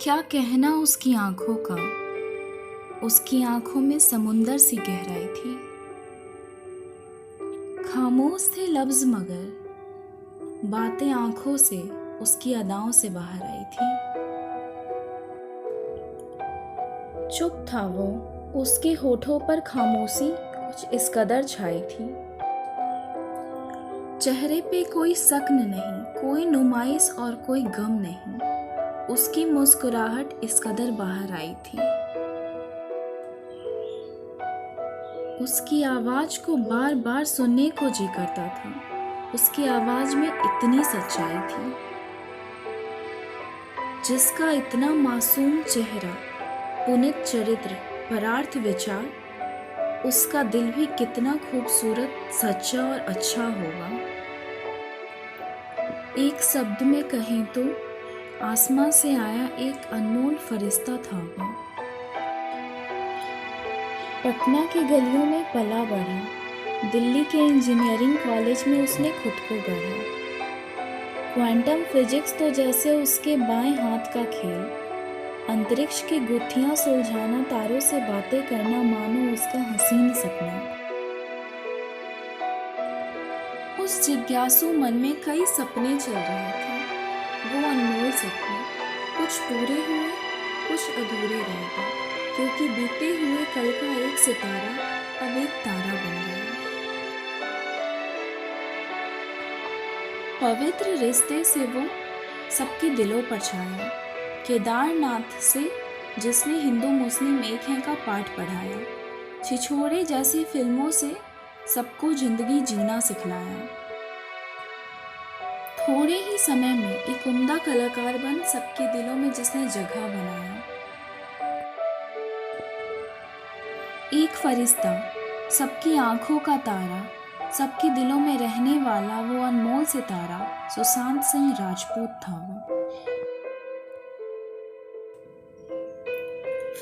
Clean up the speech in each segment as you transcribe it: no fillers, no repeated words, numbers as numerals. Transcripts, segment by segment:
क्या कहना उसकी आंखों का। उसकी आंखों में समुंदर सी गहराई थी। खामोश थे लफ्ज मगर बातें आंखों से उसकी अदाओं से बाहर आई थी। चुप था वो, उसके होठों पर खामोशी कुछ इस कदर छाई थी। चेहरे पे कोई शक्न नहीं, कोई नुमाइश और कोई गम नहीं। उसकी मुस्कुराहट इस कदर बाहर आई थी। उसकी आवाज को बार बार सुनने को जी करता था। उसकी आवाज में इतनी सच्चाई थी। जिसका इतना मासूम चेहरा, पुनित चरित्र, परार्थ विचार, उसका दिल भी कितना खूबसूरत, सच्चा और अच्छा होगा। एक शब्द में कहें तो आसमां से आया एक अनमोल फरिश्ता था वो। पटना की गलियों में पला बढ़ा, दिल्ली के इंजीनियरिंग कॉलेज में उसने खुद को गढ़ा। क्वांटम फिजिक्स तो जैसे उसके बाएं हाथ का खेल, अंतरिक्ष की गुत्थियां सुलझाना, तारों से बातें करना मानो उसका हसीन सपना। उस जिज्ञासु मन में कई सपने चल रहे थे, वो अनमोल सपने। कुछ पूरे हुए, कुछ अधूरे रह गए, क्योंकि बीते हुए कल का एक सितारा अब एक तारा बन गया। पवित्र रिश्ते से वो सबके दिलों पर छाया। केदारनाथ से जिसने हिंदू मुस्लिम एक हैं का पाठ पढ़ाया। छिछोरे जैसी फिल्मों से सबको जिंदगी जीना सिखलाया। थोड़े ही समय में एक उम्दा कलाकार बन सबके दिलों में जिसने जगह बनाया। एक फरिश्ता, सबकी आंखों का तारा, सबके दिलों में रहने वाला वो अनमोल सितारा सुशांत सिंह राजपूत था वो।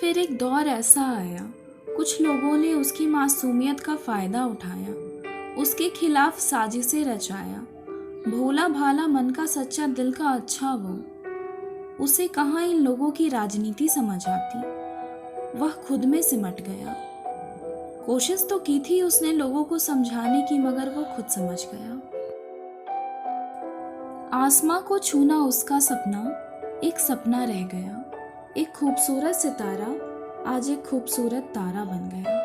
फिर एक दौर ऐसा आया, कुछ लोगों ने उसकी मासूमियत का फायदा उठाया, उसके खिलाफ साजिशें रचाया। भोला भाला मन का सच्चा दिल का अच्छा वो, उसे कहाँ इन लोगों की राजनीति समझ आती। वह खुद में सिमट गया। कोशिश तो की थी उसने लोगों को समझाने की, मगर वो खुद समझ गया। आसमां को छूना उसका सपना एक सपना रह गया। एक खूबसूरत सितारा आज एक खूबसूरत तारा बन गया।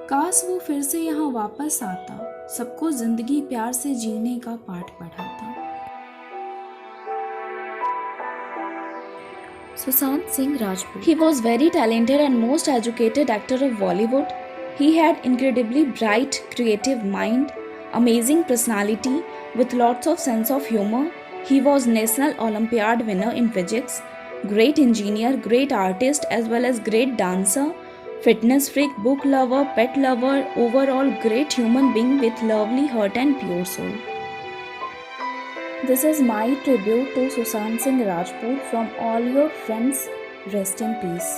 काश वो फिर से यहाँ वापस आता, सबको जिंदगी प्यार से जीने का पाठ पढ़ाता। Sushant Singh Rajput. He was very talented and most educated actor of Bollywood. He had incredibly bright, creative mind, amazing personality with lots of sense of humor. He was National Olympiad winner in physics, great engineer, great artist as well as great dancer, fitness freak, book lover, pet lover, overall great human being with lovely heart and pure soul. This is my tribute to Sushant Singh Rajput from all your friends. Rest in peace.